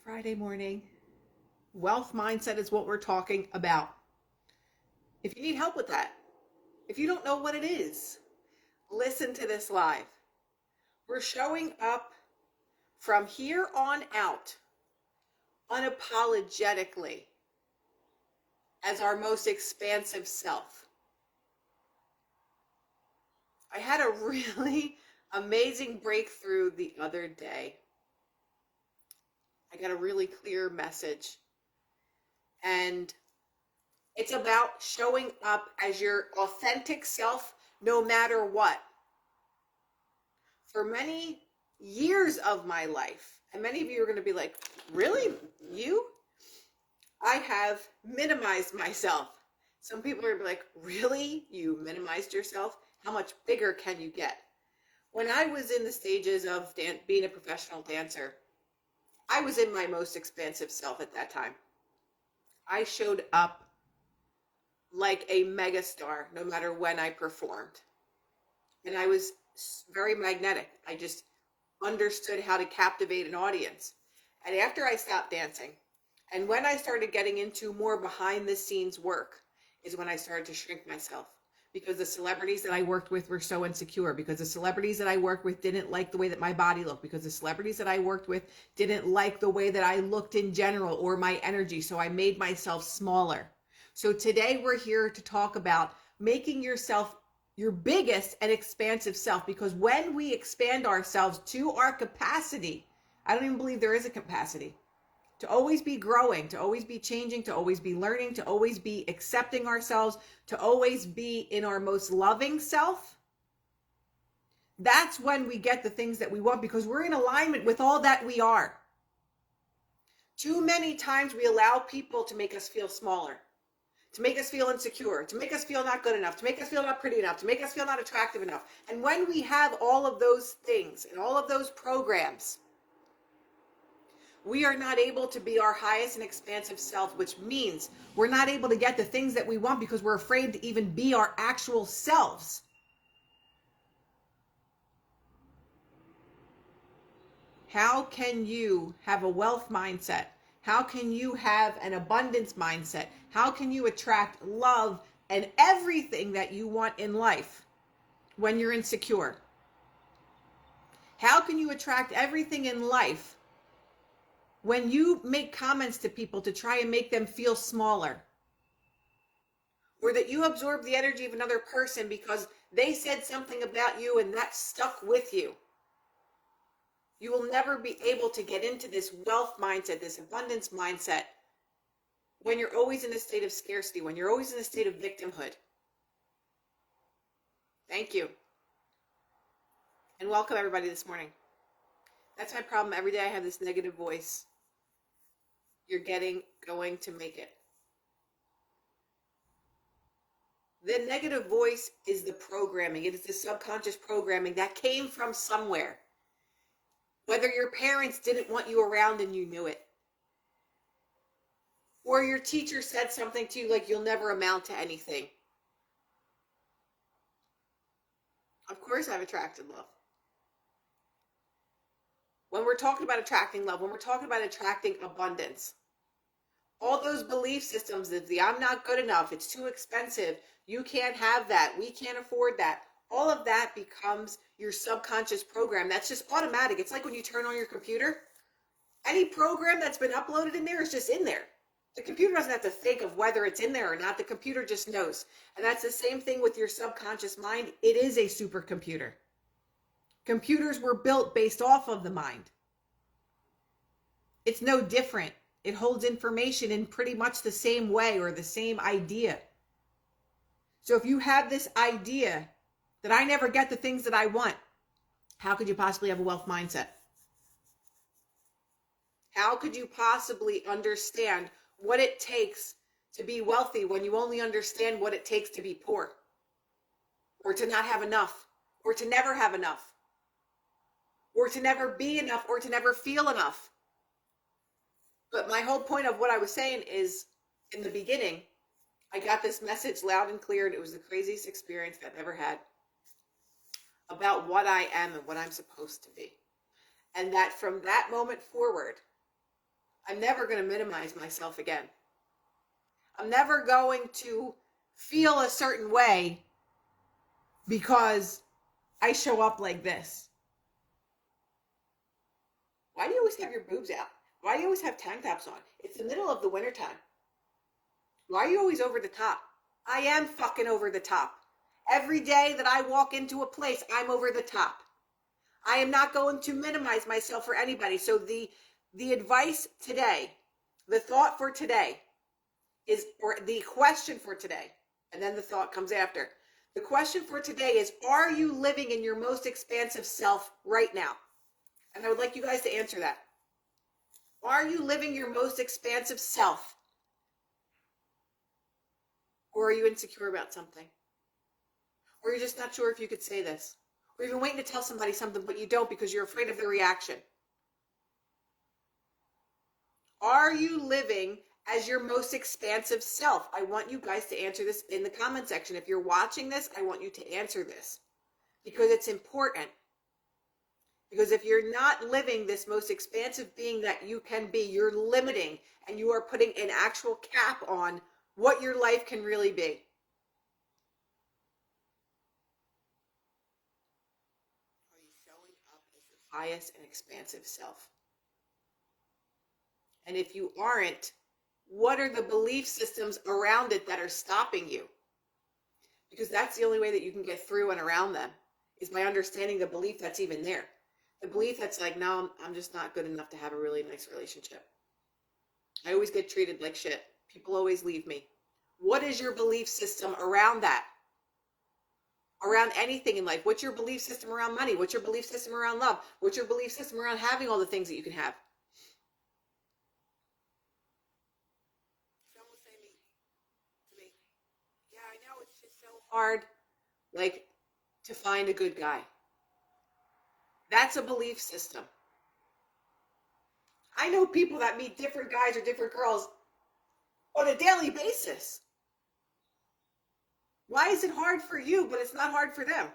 Friday morning. Wealth mindset is what we're talking about. If you need help with that, if you don't know what it is, listen to this live. We're showing up from here on out unapologetically as our most expansive self. I had a really amazing breakthrough the other day. I got a really clear message. And it's about showing up as your authentic self no matter what. For many years of my life, and many of you are going to be like, really? You? I have minimized myself. Some people are like, really? You minimized yourself? How much bigger can you get? When I was in the stages of being a professional dancer, I was in my most expansive self at that time. I showed up like a megastar no matter when I performed. And I was very magnetic. I just understood how to captivate an audience. And after I stopped dancing, and when I started getting into more behind the scenes work, is when I started to shrink myself. Because the celebrities that I worked with were so insecure. Because the celebrities that I worked with didn't like the way that my body looked. Because the celebrities that I worked with didn't like the way that I looked in general or my energy. So I made myself smaller. So today we're here to talk about making yourself your biggest and expansive self. Because when we expand ourselves to our capacity, I don't even believe there is a capacity. To always be growing, to always be changing, to always be learning, to always be accepting ourselves, to always be in our most loving self. That's when we get the things that we want because we're in alignment with all that we are. Too many times we allow people to make us feel smaller, to make us feel insecure, to make us feel not good enough, to make us feel not pretty enough, to make us feel not attractive enough. And when we have all of those things and all of those programs, we are not able to be our highest and expansive self, which means we're not able to get the things that we want because we're afraid to even be our actual selves. How can you have a wealth mindset? How can you have an abundance mindset? How can you attract love and everything that you want in life when you're insecure? How can you attract everything in life when you make comments to people to try and make them feel smaller? Or that you absorb the energy of another person because they said something about you and that stuck with you. You will never be able to get into this wealth mindset, this abundance mindset, when you're always in a state of scarcity, when you're always in a state of victimhood. Thank you. And welcome everybody this morning. That's my problem. Every day I have this negative voice. You're going to make it. The negative voice is the programming. It is the subconscious programming that came from somewhere. Whether your parents didn't want you around and you knew it. Or your teacher said something to you like you'll never amount to anything. Of course I've attracted love. When we're talking about attracting love, when we're talking about attracting abundance, all those belief systems of the I'm not good enough, it's too expensive, you can't have that, we can't afford that, all of that becomes your subconscious program. That's just automatic. It's like when you turn on your computer, any program that's been uploaded in there is just in there. The computer doesn't have to think of whether it's in there or not. The computer just knows. And that's the same thing with your subconscious mind. It is a supercomputer. Computers were built based off of the mind. It's no different. It holds information in pretty much the same way or the same idea. So if you have this idea that I never get the things that I want, how could you possibly have a wealth mindset? How could you possibly understand what it takes to be wealthy when you only understand what it takes to be poor? Or to not have enough? Or to never have enough? Or to never be enough? Or to never feel enough? But my whole point of what I was saying is, in the beginning, I got this message loud and clear, and it was the craziest experience I've ever had about what I am and what I'm supposed to be. And that from that moment forward, I'm never going to minimize myself again. I'm never going to feel a certain way because I show up like this. Why do you always have your boobs out? Why do you always have tank tops on? It's the middle of the wintertime. Why are you always over the top? I am fucking over the top. Every day that I walk into a place, I'm over the top. I am not going to minimize myself for anybody. So the advice today, the thought for today is, or the question for today, and then the thought comes after. The question for today is, are you living in your most expansive self right now? And I would like you guys to answer that. Are you living your most expansive self? Or are you insecure about something? Or you're just not sure if you could say this. Or you've been waiting to tell somebody something, but you don't because you're afraid of their reaction. Are you living as your most expansive self? I want you guys to answer this in the comment section. If you're watching this, I want you to answer this because it's important. Because if you're not living this most expansive being that you can be, you're limiting and you are putting an actual cap on what your life can really be. Are you showing up as your highest and expansive self? And if you aren't, what are the belief systems around it that are stopping you? Because that's the only way that you can get through and around them, is by understanding the belief that's even there. The belief that's like, no, I'm just not good enough to have a really nice relationship. I always get treated like shit. People always leave me. What is your belief system around that? Around anything in life? What's your belief system around money? What's your belief system around love? What's your belief system around having all the things that you can have? Someone will say to me, yeah, I know it's just so hard, like, to find a good guy. That's a belief system. I know people that meet different guys or different girls on a daily basis. Why is it hard for you, but it's not hard for them?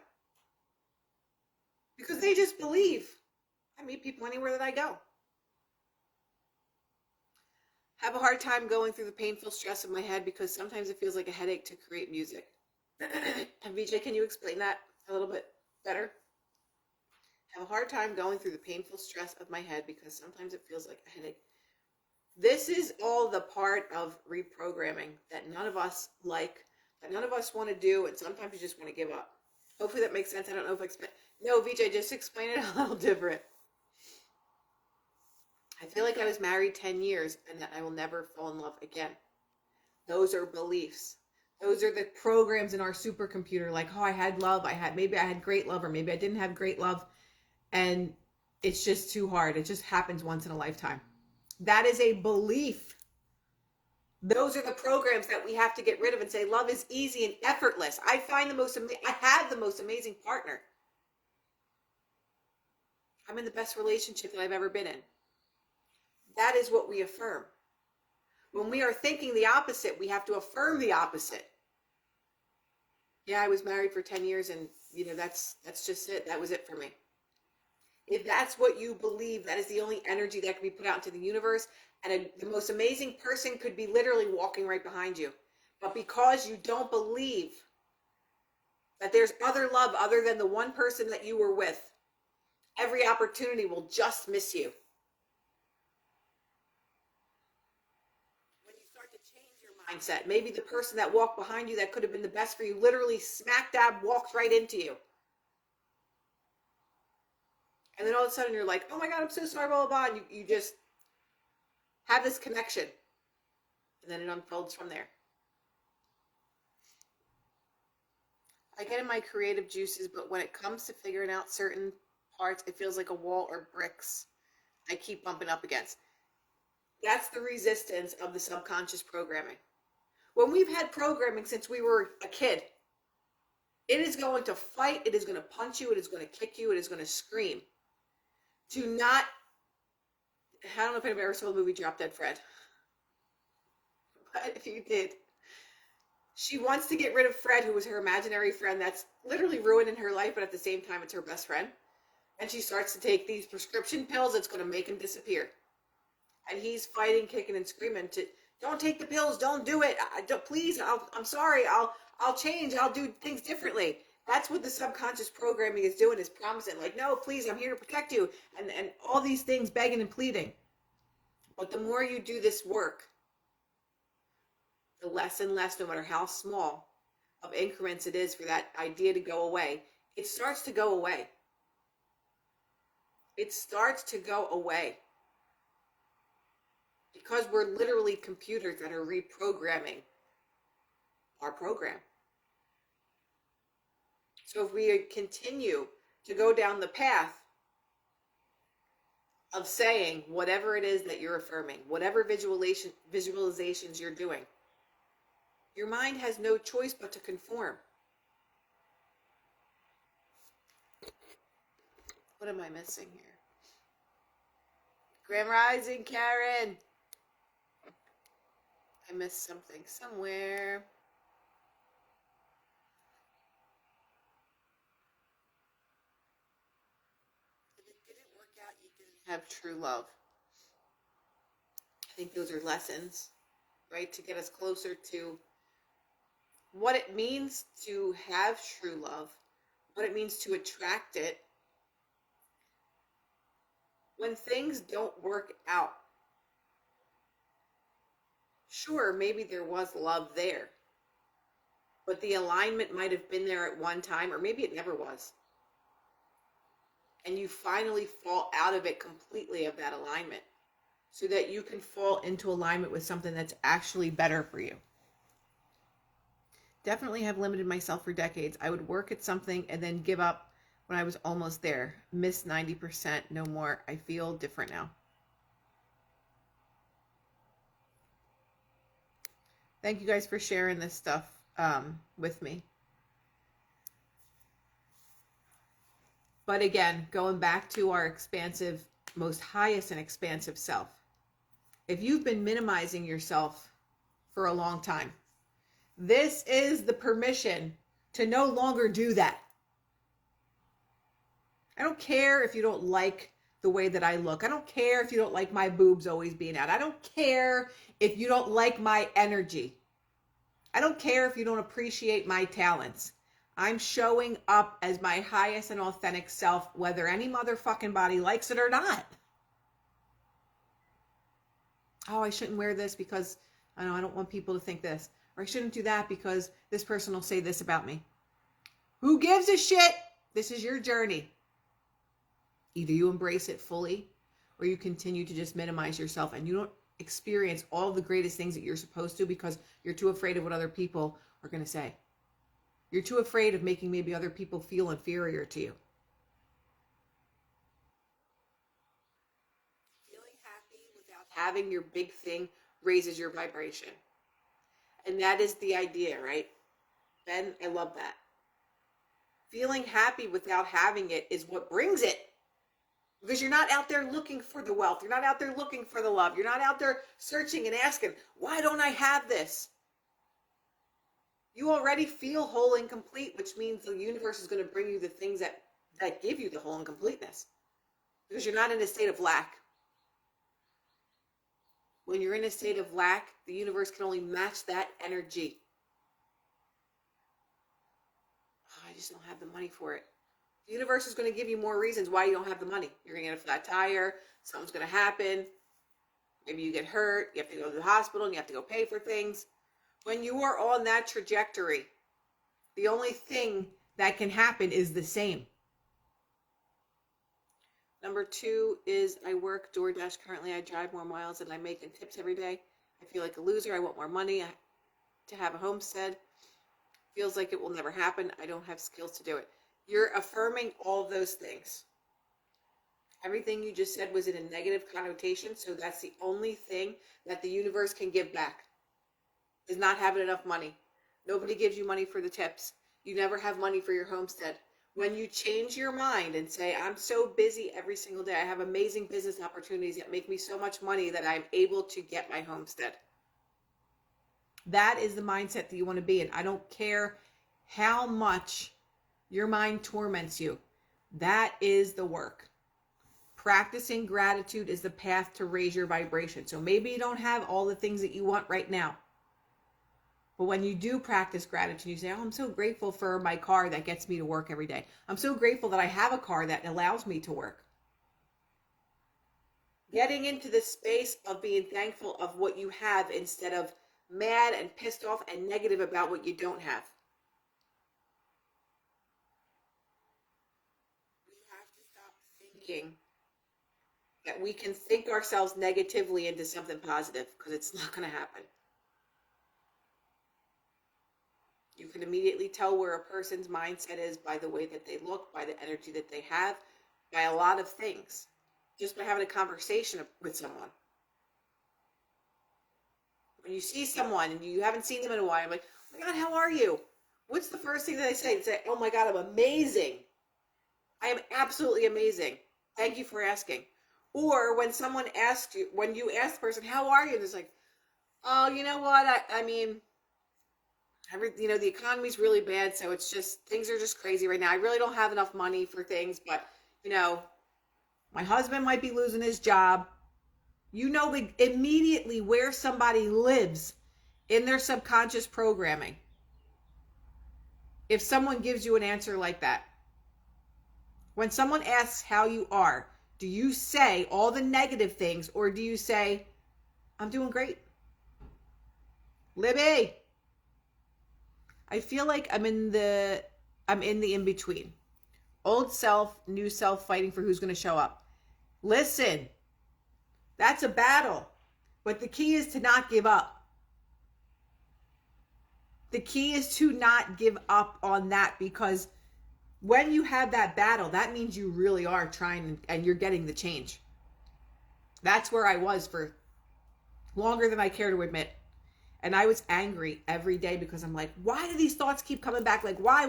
Because they just believe. I meet people anywhere that I go. Have a hard time going through the painful stress of my head because sometimes it feels like a headache to create music. And VJ, can you explain that a little bit better? Have a hard time going through the painful stress of my head because sometimes it feels like a headache. This is all the part of reprogramming that none of us like, that none of us want to do, and sometimes you just want to give up. Hopefully that makes sense. I don't know if I explain. No, VJ, just explain it a little different. I feel like I was married 10 years and that I will never fall in love again. Those are beliefs. Those are the programs in our supercomputer, like, oh, I had love. Maybe I had great love, or maybe I didn't have great love. And it's just too hard. It just happens once in a lifetime. That is a belief. Those are the programs that we have to get rid of and say, love is easy and effortless. I have the most amazing partner. I'm in the best relationship that I've ever been in. That is what we affirm. When we are thinking the opposite, we have to affirm the opposite. Yeah, I was married for 10 years and, that's just it. That was it for me. If that's what you believe, that is the only energy that can be put out into the universe. And the most amazing person could be literally walking right behind you. But because you don't believe that there's other love other than the one person that you were with, every opportunity will just miss you. When you start to change your mindset, maybe the person that walked behind you that could have been the best for you literally smack dab walks right into you. And then all of a sudden you're like, oh my God, I'm so sorry, blah, blah, blah. And you just have this connection. And then it unfolds from there. I get in my creative juices, but when it comes to figuring out certain parts, it feels like a wall or bricks I keep bumping up against. That's the resistance of the subconscious programming. When we've had programming since we were a kid, it is going to fight, it is going to punch you, it is going to kick you, it is going to scream. I don't know if anybody ever saw the movie Drop Dead Fred. But if you did, she wants to get rid of Fred, who was her imaginary friend that's literally ruining her life, but at the same time, it's her best friend. And she starts to take these prescription pills that's going to make him disappear. and he's fighting, kicking, and screaming to don't take the pills, don't do it. Please, I'm sorry, I'll change, I'll do things differently. That's what the subconscious programming is doing, is promising, like, no, please, I'm here to protect you, and all these things, begging and pleading. But the more you do this work, the less and less, no matter how small, of increments it is for that idea to go away, it starts to go away. It starts to go away. Because we're literally computers that are reprogramming our program. So if we continue to go down the path of saying whatever it is that you're affirming, whatever visualizations you're doing, your mind has no choice but to conform. What am I missing here? Grand Rising, Karen. I missed something somewhere. If it didn't work out, you didn't have true love. I think those are lessons, right? To get us closer to what it means to have true love, what it means to attract it when things don't work out. Sure, maybe there was love there, but the alignment might have been there at one time, or maybe it never was. And you finally fall out of it completely, of that alignment, so that you can fall into alignment with something that's actually better for you. Definitely have limited myself for decades. I would work at something and then give up when I was almost there. Miss 90%, no more. I feel different now. Thank you guys for sharing this stuff with me. But again, going back to our expansive, most highest and expansive self. If you've been minimizing yourself for a long time, this is the permission to no longer do that. I don't care if you don't like the way that I look. I don't care if you don't like my boobs always being out. I don't care if you don't like my energy. I don't care if you don't appreciate my talents. I'm showing up as my highest and authentic self, whether any motherfucking body likes it or not. Oh, I shouldn't wear this because I don't want people to think this. Or I shouldn't do that because this person will say this about me. Who gives a shit? This is your journey. Either you embrace it fully or you continue to just minimize yourself and you don't experience all the greatest things that you're supposed to because you're too afraid of what other people are going to say. You're too afraid of making maybe other people feel inferior to you. Feeling happy without having your big thing raises your vibration. And that is the idea, right? Ben, I love that. Feeling happy without having it is what brings it. Because you're not out there looking for the wealth. You're not out there looking for the love. You're not out there searching and asking, why don't I have this? You already feel whole and complete, which means the universe is going to bring you the things that give you the whole and completeness. Because you're not in a state of lack. When you're in a state of lack, the universe can only match that energy. Oh, I just don't have the money for it. The universe is going to give you more reasons why you don't have the money. You're going to get a flat tire. Something's going to happen. Maybe you get hurt. You have to go to the hospital and you have to go pay for things. When you are on that trajectory, the only thing that can happen is the same. Number 2 is I work DoorDash currently. I drive more miles than I make in tips every day. I feel like a loser. I want more money to have a homestead. Feels like it will never happen. I don't have skills to do it. You're affirming all of those things. Everything you just said was in a negative connotation, so that's the only thing that the universe can give back, is not having enough money. Nobody gives you money for the tips. You never have money for your homestead. When you change your mind and say, I'm so busy every single day, I have amazing business opportunities that make me so much money that I'm able to get my homestead. That is the mindset that you want to be in. I don't care how much your mind torments you. That is the work. practicing gratitude is the path to raise your vibration. So maybe you don't have all the things that you want right now. But when you do practice gratitude, you say, oh, I'm so grateful for my car that gets me to work every day. I'm so grateful that I have a car that allows me to work. Getting into the space of being thankful of what you have instead of mad and pissed off and negative about what you don't have. We have to stop thinking that we can think ourselves negatively into something positive, because it's not going to happen. You can immediately tell where a person's mindset is by the way that they look, by the energy that they have, by a lot of things, just by having a conversation with someone. When you see someone and you haven't seen them in a while, I'm like, oh my God, how are you? What's the first thing that I say? They say, oh my God, I'm amazing. I am absolutely amazing. Thank you for asking. Or when someone asks you, when you ask the person, how are you? And it's like, oh, you know what? I mean, the economy's really bad. So it's just, things are just crazy right now. I really don't have enough money for things, but my husband might be losing his job. You know immediately where somebody lives in their subconscious programming. If someone gives you an answer like that, when someone asks how you are, do you say all the negative things, or do you say, I'm doing great? Libby, I feel like I'm in the in-between. Old self, new self, fighting for who's going to show up. Listen, that's a battle, but the key is to not give up. The key is to not give up on that, because when you have that battle, that means you really are trying and you're getting the change. That's where I was for longer than I care to admit. And I was angry every day because I'm like, why do these thoughts keep coming back? Like, why?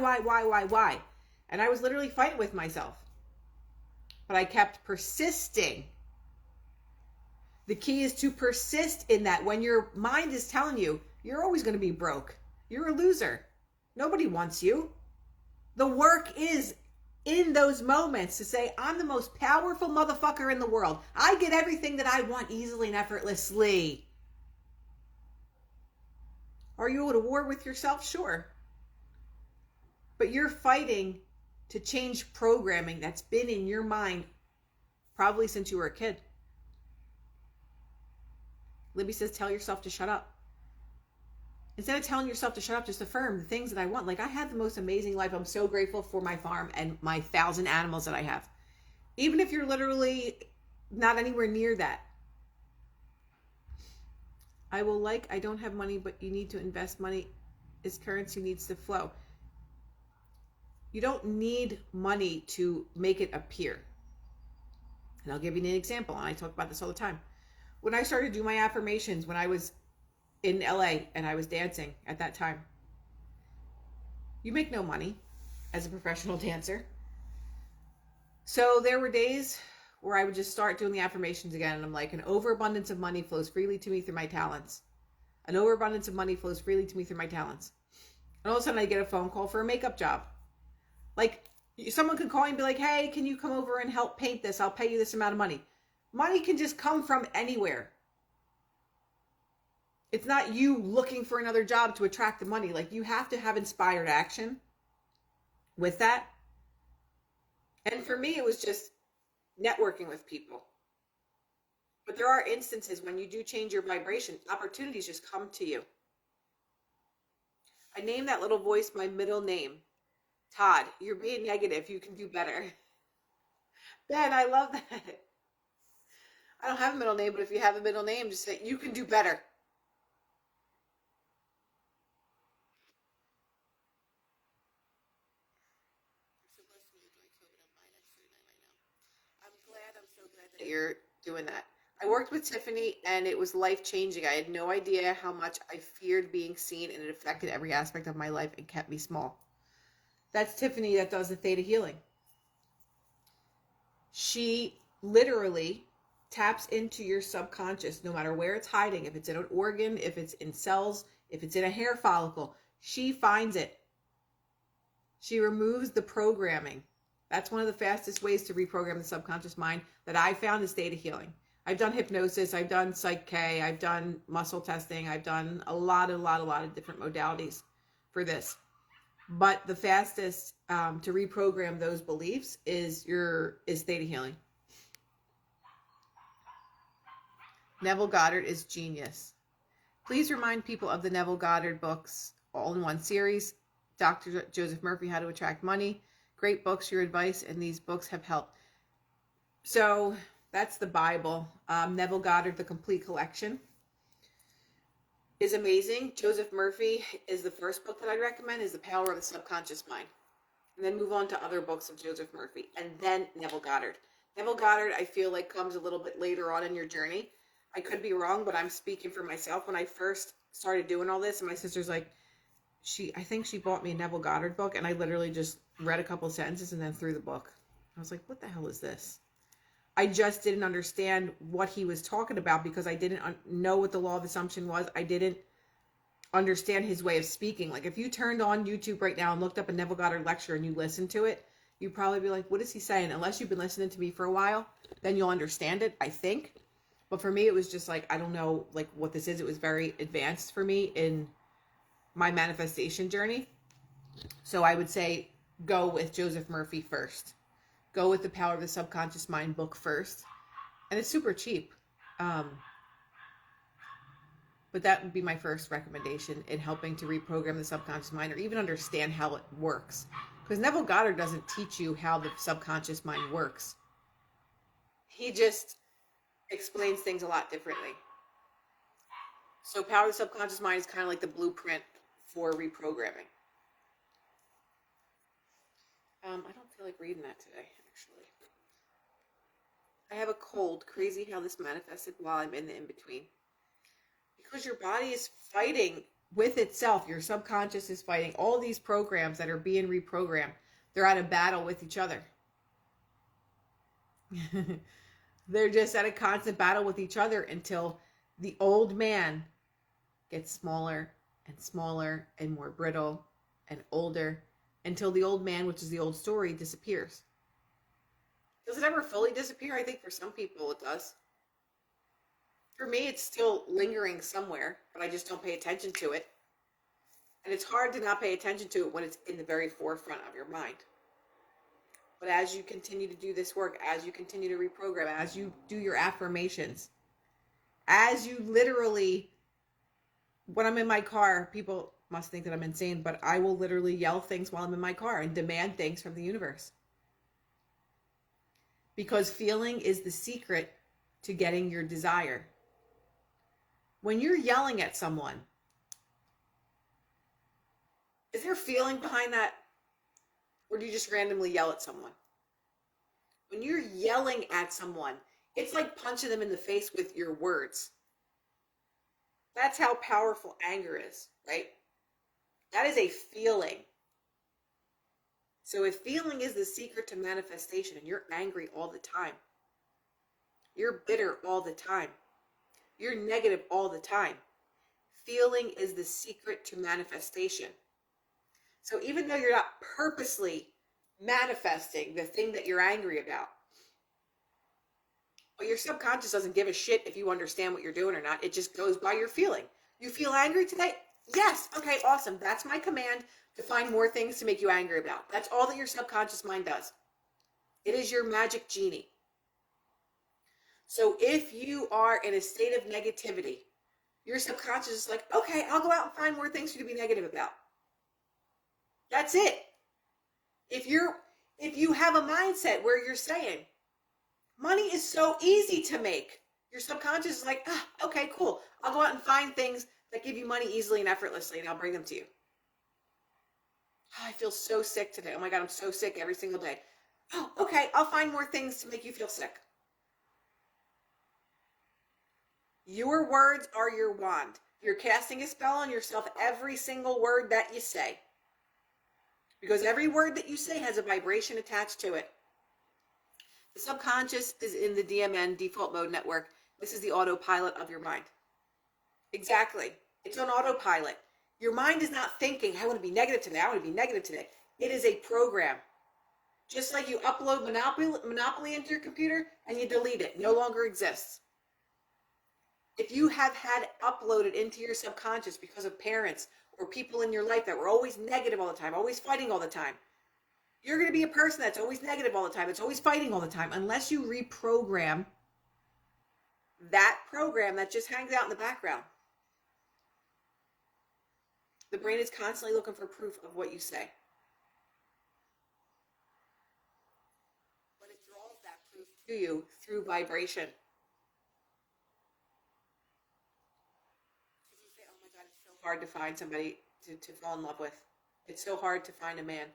And I was literally fighting with myself. But I kept persisting. The key is to persist in that. When your mind is telling you, you're always going to be broke. You're a loser. Nobody wants you. The work is in those moments to say, I'm the most powerful motherfucker in the world. I get everything that I want easily and effortlessly. Are you at a war with yourself? Sure. But you're fighting to change programming that's been in your mind probably since you were a kid. Libby says, tell yourself to shut up. Instead of telling yourself to shut up, just affirm the things that I want. Like, I have the most amazing life. I'm so grateful for my farm and my 1,000 animals that I have. Even if you're literally not anywhere near that. I don't have money, but you need to invest money. As currency needs to flow. You don't need money to make it appear. And I'll give you an example. And I talk about this all the time. When I started doing my affirmations, when I was in LA and I was dancing at that time, you make no money as a professional dancer. So there were days where I would just start doing the affirmations again. And I'm like, an overabundance of money flows freely to me through my talents. An overabundance of money flows freely to me through my talents. And all of a sudden I get a phone call for a makeup job. Like, someone could call and be like, hey, can you come over and help paint this? I'll pay you this amount of money. Money can just come from anywhere. It's not you looking for another job to attract the money. Like, you have to have inspired action with that. And for me, it was just networking with people. But there are instances when you do change your vibration, opportunities just come to you. I named that little voice my middle name. Todd, you're being negative. You can do better. Ben, I love that. I don't have a middle name, but if you have a middle name, just say, you can do better. I'm so glad that you're doing that. I worked with Tiffany and it was life-changing. I had no idea how much I feared being seen, and it affected every aspect of my life and kept me small. That's Tiffany that does the theta healing. She literally taps into your subconscious, no matter where it's hiding. If it's in an organ, if it's in cells, if it's in a hair follicle, she finds it. She removes the programming. That's one of the fastest ways to reprogram the subconscious mind that I found is theta healing. I've done hypnosis, I've done Psych K, I've done muscle testing, I've done a lot of different modalities for this. But the fastest to reprogram those beliefs is theta healing. Neville Goddard is genius. Please remind people of the Neville Goddard books, all in one series. Dr. Joseph Murphy, How to Attract Money. Great books, your advice, and these books have helped. So that's the Bible. Neville Goddard, The Complete Collection, is amazing. Joseph Murphy is the first book that I'd recommend, is The Power of the Subconscious Mind. And then move on to other books of Joseph Murphy. And then Neville Goddard. Neville Goddard, I feel like, comes a little bit later on in your journey. I could be wrong, but I'm speaking for myself. When I first started doing all this, and my sister's like, I think she bought me a Neville Goddard book, and I literally just read a couple sentences and then threw the book. I was like, what the hell is this? I just didn't understand what he was talking about because I didn't know what the law of assumption was. I didn't understand his way of speaking. Like, if you turned on YouTube right now and looked up a Neville Goddard lecture and you listened to it, you'd probably be like, what is he saying? Unless you've been listening to me for a while, then you'll understand it, I think. But for me, it was just like, I don't know like what this is. It was very advanced for me in my manifestation journey. So I would say go with Joseph Murphy first. Go with The Power of the Subconscious Mind book first. And it's super cheap. But that would be my first recommendation in helping to reprogram the subconscious mind or even understand how it works. Because Neville Goddard doesn't teach you how the subconscious mind works. He just explains things a lot differently. So Power of the Subconscious Mind is kind of like the blueprint for reprogramming. I don't feel like reading that today, actually. I have a cold. Crazy how this manifested while I'm in the in-between. Because your body is fighting with itself. Your subconscious is fighting. All these programs that are being reprogrammed, they're at a battle with each other. They're just at a constant battle with each other until the old man gets smaller and smaller and more brittle and older, until the old man, which is the old story, disappears. Does it ever fully disappear? I think for some people it does. For me, it's still lingering somewhere, but I just don't pay attention to it. And it's hard to not pay attention to it when it's in the very forefront of your mind. But as you continue to do this work, as you continue to reprogram, as you do your affirmations, as you literally, when I'm in my car, people must think that I'm insane, but I will literally yell things while I'm in my car and demand things from the universe. Because feeling is the secret to getting your desire. When you're yelling at someone, is there feeling behind that? Or do you just randomly yell at someone? When you're yelling at someone, it's like punching them in the face with your words. That's how powerful anger is, right? That is a feeling. So if feeling is the secret to manifestation and you're angry all the time, you're bitter all the time, you're negative all the time, feeling is the secret to manifestation. So even though you're not purposely manifesting the thing that you're angry about, but your subconscious doesn't give a shit if you understand what you're doing or not. It just goes by your feeling. You feel angry today? Yes. Okay, awesome. That's my command to find more things to make you angry about. That's all that your subconscious mind does. It is your magic genie. So if you are in a state of negativity, your subconscious is like, okay, I'll go out and find more things for you to be negative about. That's it. If you have a mindset where you're saying, money is so easy to make, your subconscious is like, okay, cool. I'll go out and find things that give you money easily and effortlessly, and I'll bring them to you. I feel so sick today. Oh my God, I'm so sick every single day. Oh, okay, I'll find more things to make you feel sick. Your words are your wand. You're casting a spell on yourself every single word that you say. Because every word that you say has a vibration attached to it. The subconscious is in the DMN, default mode network. This is the autopilot of your mind. Exactly. It's on autopilot. Your mind is not thinking, I want to be negative today. I want to be negative today. It is a program. Just like you upload Monopoly into your computer and you delete it, no longer exists. If you have had uploaded into your subconscious because of parents or people in your life that were always negative all the time, always fighting all the time, you're going to be a person that's always negative all the time, that's always fighting all the time, unless you reprogram that program that just hangs out in the background. The brain is constantly looking for proof of what you say. But it draws that proof to you through vibration. Because you say, oh my God, it's so hard to find somebody to fall in love with. It's so hard to find a man.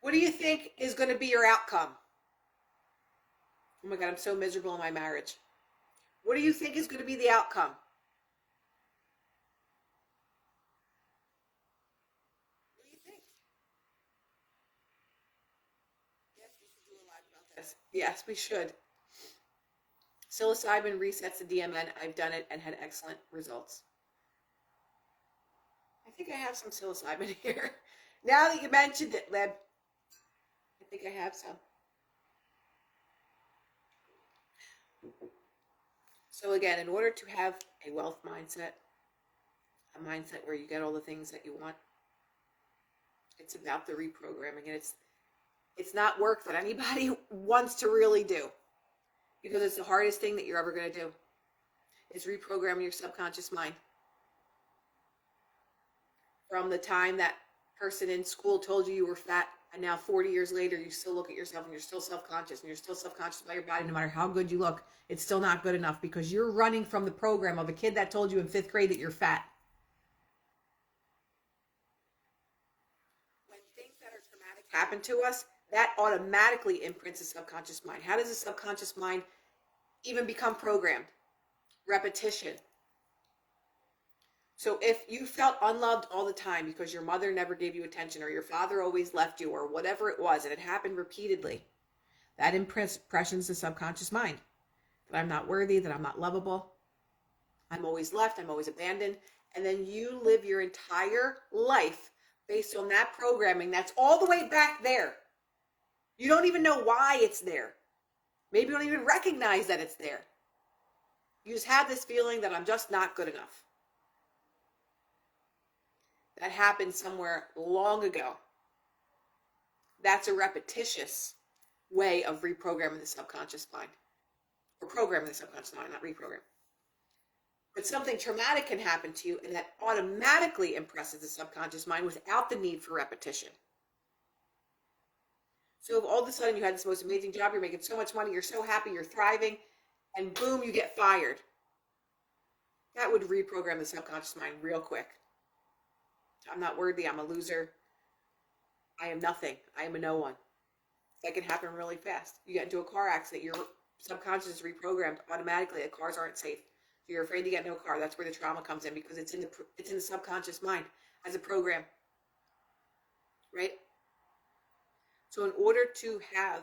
What do you think is going to be your outcome? Oh my God, I'm so miserable in my marriage. What do you think is going to be the outcome? What do you think? Yes, we should do a live about this. Yes, we should. Psilocybin resets the DMN. I've done it and had excellent results. I think I have some psilocybin here. Now that you mentioned it, Leb, I think I have some. So again, in order to have a wealth mindset, a mindset where you get all the things that you want, it's about the reprogramming, and it's not work that anybody wants to really do, because it's the hardest thing that you're ever going to do, is reprogramming your subconscious mind. From the time that person in school told you were fat, and now 40 years later, you still look at yourself and you're still self-conscious, and you're still self-conscious about your body, no matter how good you look, it's still not good enough, because you're running from the program of a kid that told you in 5th grade that you're fat. When things that are traumatic happen to us, that automatically imprints the subconscious mind. How does the subconscious mind even become programmed? Repetition. So if you felt unloved all the time because your mother never gave you attention, or your father always left you, or whatever it was, and it happened repeatedly, that impressions the subconscious mind. That I'm not worthy, that I'm not lovable, I'm always left, I'm always abandoned. And then you live your entire life based on that programming that's all the way back there. You don't even know why it's there. Maybe you don't even recognize that it's there. You just have this feeling that I'm just not good enough. That happened somewhere long ago. That's a repetitious way of reprogramming the subconscious mind. Or programming the subconscious mind, not reprogram. But something traumatic can happen to you, and that automatically impresses the subconscious mind without the need for repetition. So if all of a sudden you had this most amazing job, you're making so much money, you're so happy, you're thriving, and boom, you get fired. That would reprogram the subconscious mind real quick. I'm not worthy, I'm a loser, I am nothing, I am a no one. That can happen really fast. You get into a car accident, your subconscious is reprogrammed automatically that cars aren't safe. So you're afraid to get into a car. That's where the trauma comes in, because it's in the subconscious mind as a program, right? So in order to have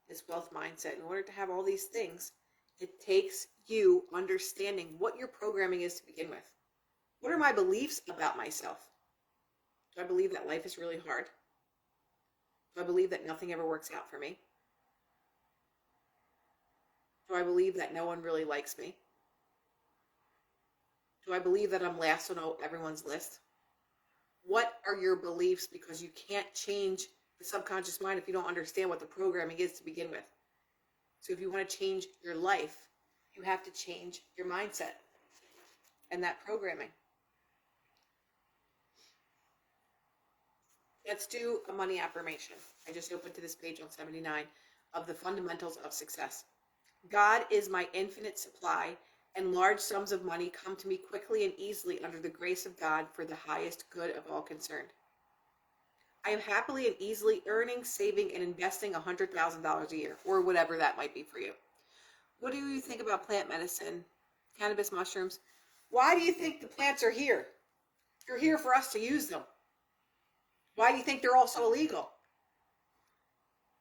this wealth mindset, in order to have all these things, it takes you understanding what your programming is to begin with. What are my beliefs about myself? Do I believe that life is really hard? Do I believe that nothing ever works out for me? Do I believe that no one really likes me? Do I believe that I'm last on everyone's list? What are your beliefs? Because you can't change the subconscious mind if you don't understand what the programming is to begin with. So if you want to change your life, you have to change your mindset and that programming. Let's do a money affirmation. I just opened to this page on 79 of the fundamentals of success. God is my infinite supply, and large sums of money come to me quickly and easily under the grace of God for the highest good of all concerned. I am happily and easily earning, saving, and investing $100,000 a year, or whatever that might be for you. What do you think about plant medicine, cannabis, mushrooms? Why do you think the plants are here? They're here for us to use them. Why do you think they're all so illegal?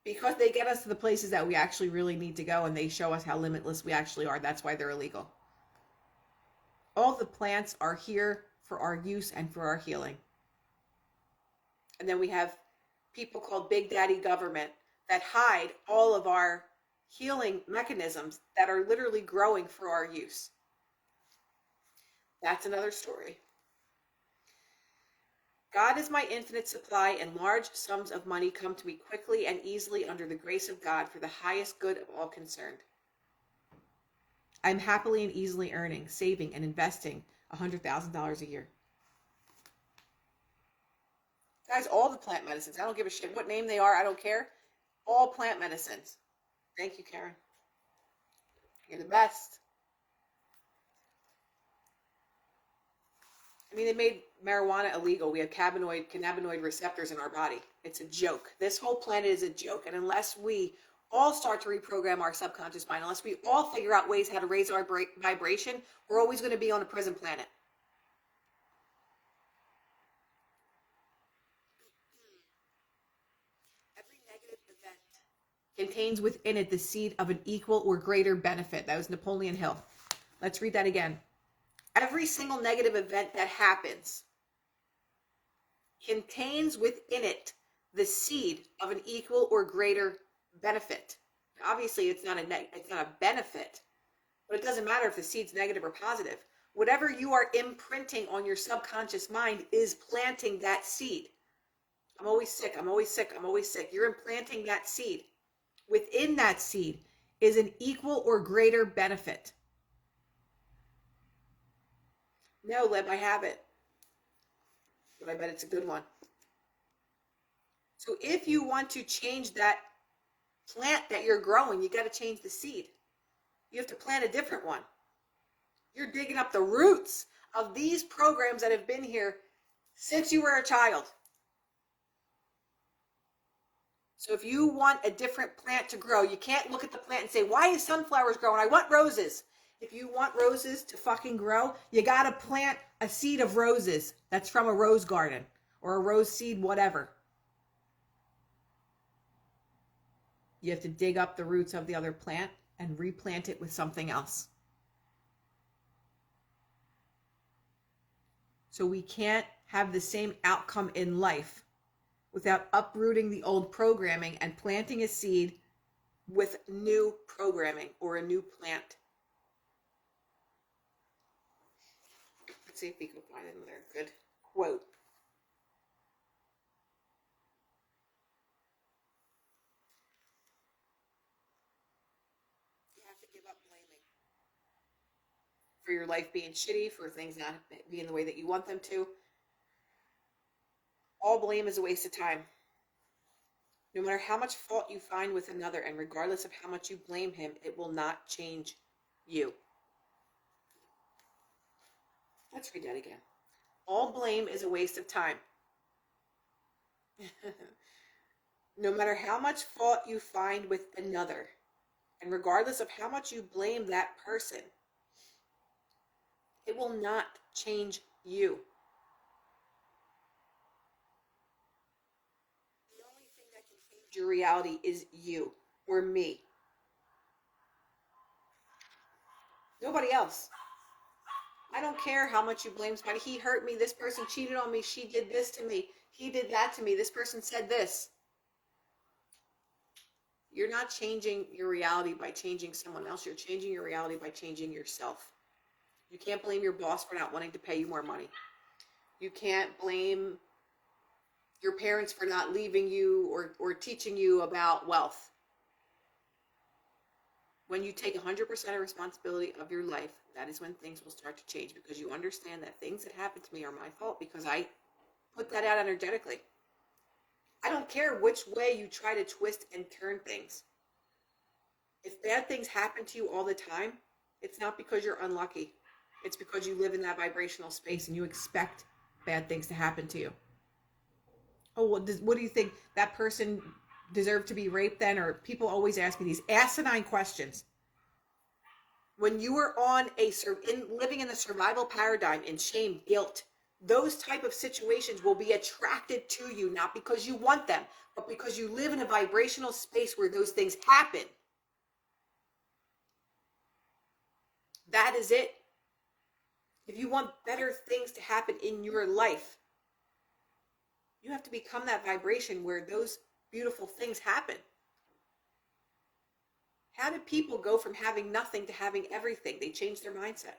Because they get us to the places that we actually really need to go, and they show us how limitless we actually are. That's why they're illegal. All the plants are here for our use and for our healing. And then we have people called Big Daddy government that hide all of our healing mechanisms that are literally growing for our use. That's another story. God is my infinite supply, and large sums of money come to me quickly and easily under the grace of God for the highest good of all concerned. I'm happily and easily earning, saving, and investing $100,000 a year. Guys, all the plant medicines. I don't give a shit what name they are. I don't care. All plant medicines. Thank you, Karen. You're the best. I mean, they made marijuana illegal. We have cannabinoid receptors in our body. It's a joke. This whole planet is a joke. And unless we all start to reprogram our subconscious mind, unless we all figure out ways how to raise our vibration, we're always going to be on a prison planet. Every negative event contains within it the seed of an equal or greater benefit. That was Napoleon Hill. Let's read that again. Every single negative event that happens contains within it the seed of an equal or greater benefit. Obviously, it's not a benefit, but it doesn't matter if the seed's negative or positive. Whatever you are imprinting on your subconscious mind is planting that seed. I'm always sick. I'm always sick. I'm always sick. You're implanting that seed. Within that seed is an equal or greater benefit. No, Lib, I have it. But I bet it's a good one. So if you want to change that plant that you're growing, you got to change the seed. You have to plant a different one. You're digging up the roots of these programs that have been here since you were a child. So if you want a different plant to grow, you can't look at the plant and say, why is sunflowers growing? I want roses. If you want roses to fucking grow, you got to plant a seed of roses that's from a rose garden or a rose seed, whatever. You have to dig up the roots of the other plant and replant it with something else. So we can't have the same outcome in life without uprooting the old programming and planting a seed with new programming or a new plant. Let's see if we can find another good quote. You have to give up blaming for your life being shitty, for things not being the way that you want them to. All blame is a waste of time. No matter how much fault you find with another, and regardless of how much you blame him, it will not change you. Let's read that again. All blame is a waste of time. No matter how much fault you find with another, and regardless of how much you blame that person, it will not change you. The only thing that can change your reality is you or me. Nobody else. I don't care how much you blame somebody. He hurt me. This person cheated on me. She did this to me. He did that to me. This person said this. You're not changing your reality by changing someone else. You're changing your reality by changing yourself. You can't blame your boss for not wanting to pay you more money. You can't blame your parents for not leaving you or teaching you about wealth. When you take 100% of responsibility of your life, that is when things will start to change, because you understand that things that happen to me are my fault because I put that out energetically. I don't care which way you try to twist and turn things. If bad things happen to you all the time, it's not because you're unlucky. It's because you live in that vibrational space and you expect bad things to happen to you. Oh, what do you think? That person deserved to be raped then? Or people always ask me these asinine questions. When you are living in the survival paradigm in shame, guilt, those type of situations will be attracted to you, not because you want them, but because you live in a vibrational space where those things happen. That is it. If you want better things to happen in your life, You have to become that vibration where those beautiful things happen. How did people go from having nothing to having everything? They changed their mindset.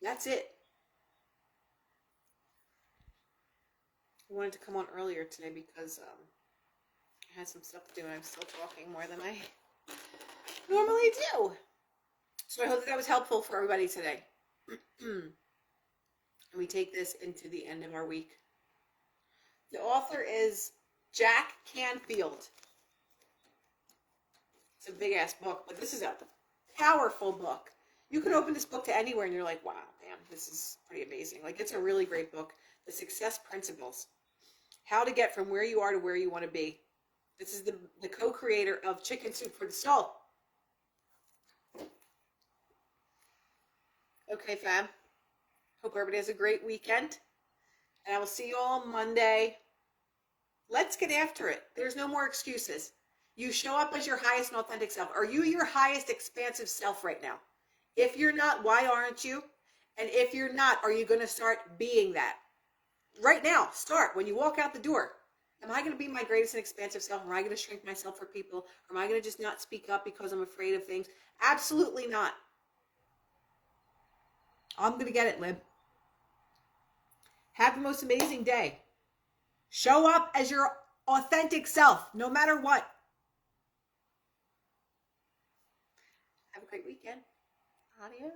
That's it. I wanted to come on earlier today because I had some stuff to do and I'm still talking more than I normally do. So I hope that was helpful for everybody today. And we take this into the end of our week. The author is Jack Canfield. It's a big ass book, but this is a powerful book. You can open this book to anywhere and you're like, wow, damn, this is pretty amazing. Like, it's a really great book. The Success Principles. How to get from where you are to where you want to be. This is the co-creator of Chicken Soup for the Soul. Okay, fam. Hope everybody has a great weekend. And I will see you all on Monday. Let's get after it. There's no more excuses. You show up as your highest and authentic self. Are you your highest expansive self right now? If you're not, why aren't you? And if you're not, are you going to start being that? Right now, start. When you walk out the door, am I going to be my greatest and expansive self? Am I going to shrink myself for people? Or am I going to just not speak up because I'm afraid of things? Absolutely not. I'm going to get it, Lib. Have the most amazing day. Show up as your authentic self, no matter what. Have a great weekend. Adios.